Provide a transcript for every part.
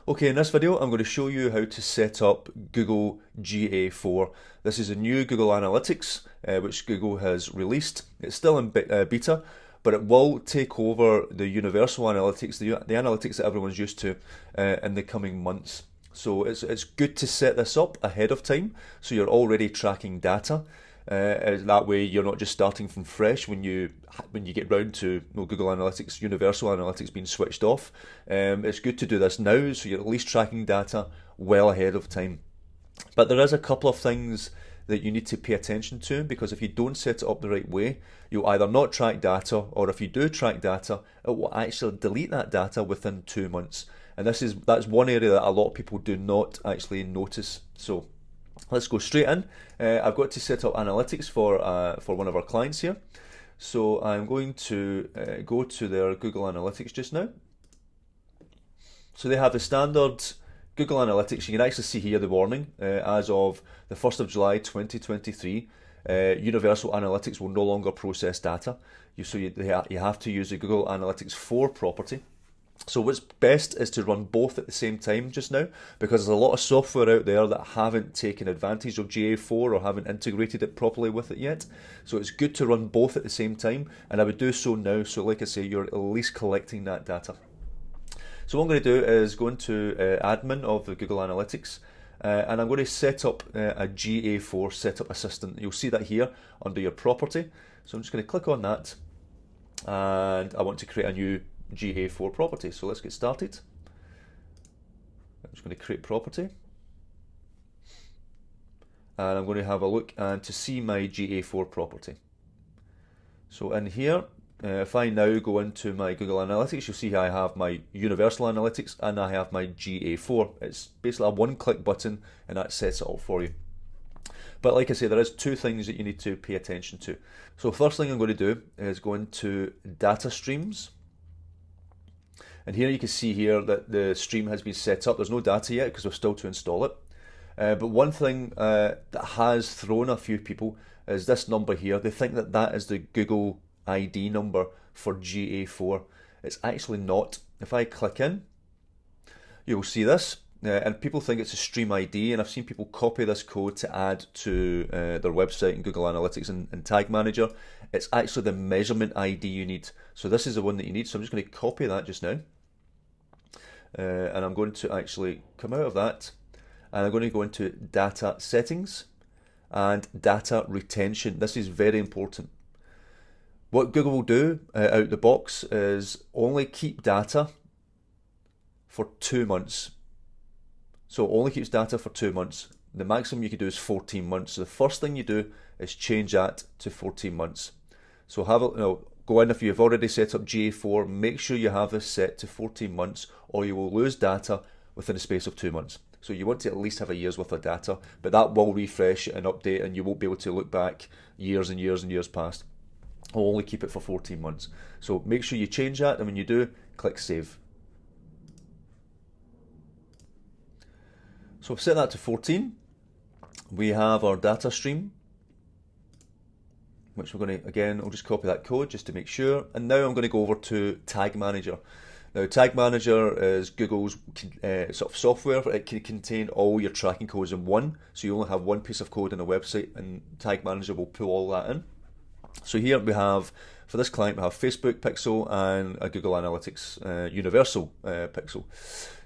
Okay, in this video I'm going to show you how to set up Google Ga4. This is a new Google Analytics which Google has released. It's still in beta, but it will take over the universal analytics, the analytics that everyone's used to in the coming months. So it's good to set this up ahead of time so you're already tracking data. That way you're not just starting from fresh when you get round to Google Analytics, Universal Analytics being switched off. It's good to do this now so you're at least tracking data well ahead of time. But there is a couple of things that you need to pay attention to, because if you don't set it up the right way, you'll either not track data, or if you do track data, it will actually delete that data within 2 months. And that's one area that a lot of people do not actually notice. So let's go straight in. I've got to set up analytics for one of our clients here. So I'm going to go to their Google Analytics just now. So they have the standard Google Analytics. You can actually see here the warning. As of the 1st of July 2023, Universal Analytics will no longer process data. You have to use the Google Analytics 4 property. So what's best is to run both at the same time just now, because there's a lot of software out there that haven't taken advantage of Ga4 or haven't integrated it properly with it yet. So it's good to run both at the same time, and I would do so now, so like I say, you're at least collecting that data. So what I'm going to do is go into admin of the Google Analytics, and I'm going to set up a Ga4 setup assistant. You'll see that here under your property. So I'm just going to click on that, and I want to create a new Ga4 property. So let's get started. I'm just going to create property, and I'm going to have a look and to see my Ga4 property. So in here, if I now go into my Google Analytics, you'll see I have my Universal Analytics and I have my Ga4. It's basically a one-click button, and that sets it up for you. But like I say, there is two things that you need to pay attention to. So first thing I'm going to do is go into data streams. And here you can see here that the stream has been set up. There's no data yet because we're still to install it. But one thing that has thrown a few people is this number here. They think that that is the Google ID number for Ga4. It's actually not. If I click in, you'll see this. And people think it's a stream ID, and I've seen people copy this code to add to their website in Google Analytics and Tag Manager. It's actually the measurement ID you need. So this is the one that you need. So I'm just going to copy that just now. And I'm going to actually come out of that, and I'm going to go into data settings and data retention. This is very important. What Google will do out the box is only keep data for 2 months. So only keeps data for 2 months. The maximum you can do is 14 months. So the first thing you do is change that to 14 months. So go in, if you've already set up Ga4, make sure you have this set to 14 months, or you will lose data within a space of 2 months. So you want to at least have a year's worth of data, but that will refresh and update, and you won't be able to look back years and years and years past. I'll only keep it for 14 months. So make sure you change that, and when you do, click Save. So I've set that to 14. We have our data stream, which we're going to, again, I'll just copy that code just to make sure. And now I'm going to go over to Tag Manager. Now, Tag Manager is Google's sort of software. It can contain all your tracking codes in one, so you only have one piece of code in a website, and Tag Manager will pull all that in. So here we have, for this client, we have Facebook Pixel and a Google Analytics Universal Pixel.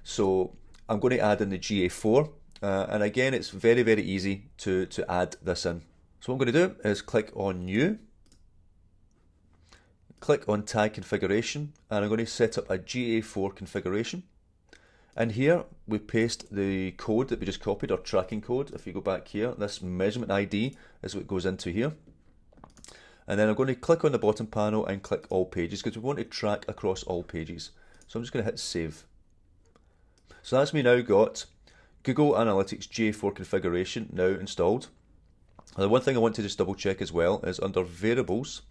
So I'm going to add in the Ga4, and again, it's very, very easy to add this in. So what I'm going to do is click on New, click on Tag Configuration, and I'm going to set up a Ga4 configuration. And here we paste the code that we just copied, our tracking code. If you go back here, this measurement ID is what goes into here. And then I'm going to click on the bottom panel and click All Pages, because we want to track across all pages. So I'm just going to hit Save. So that's me now got Google Analytics Ga4 configuration now installed. The one thing I want to just double check as well is under variables,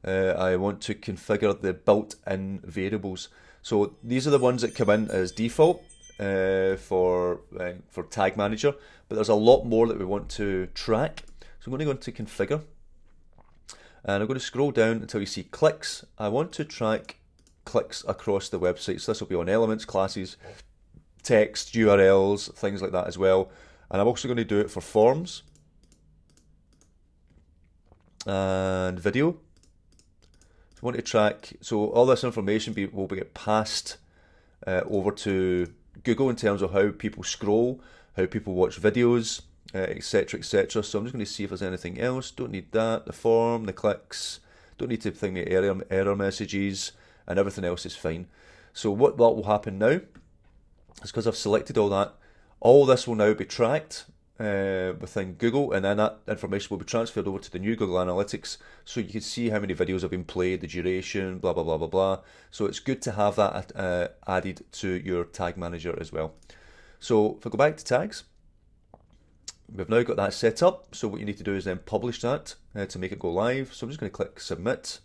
I want to configure the built-in variables. So these are the ones that come in as default for Tag Manager, but there's a lot more that we want to track. So I'm going to go into configure, and I'm going to scroll down until you see clicks. I want to track clicks across the website. So this will be on elements, classes, text, URLs, things like that as well. And I'm also going to do it for forms and video. If you want to track, so all this information will be passed over to Google in terms of how people scroll, how people watch videos, etc., etc. So I'm just going to see if there's anything else. Don't need that. The form, the clicks. Don't need to think the error messages, and everything else is fine. So what will happen now is, because I've selected all that, all this will now be tracked within Google, and then that information will be transferred over to the new Google Analytics, so you can see how many videos have been played, the duration, blah blah blah blah blah. So it's good to have that added to your tag manager as well. So if I go back to tags, we've now got that set up. So what you need to do is then publish that to make it go live. So I'm just going to click submit.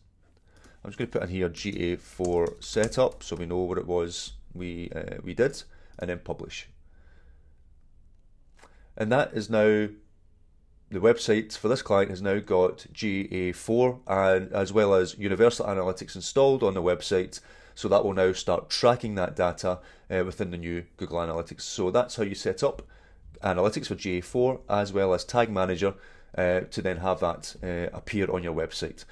I'm just going to put in here Ga4 setup, so we know what it was we did, and then publish. And that is now, the website for this client has now got Ga4 and as well as Universal Analytics installed on the website. So that will now start tracking that data within the new Google Analytics. So that's how you set up Analytics for Ga4 as well as Tag Manager to then have that appear on your website.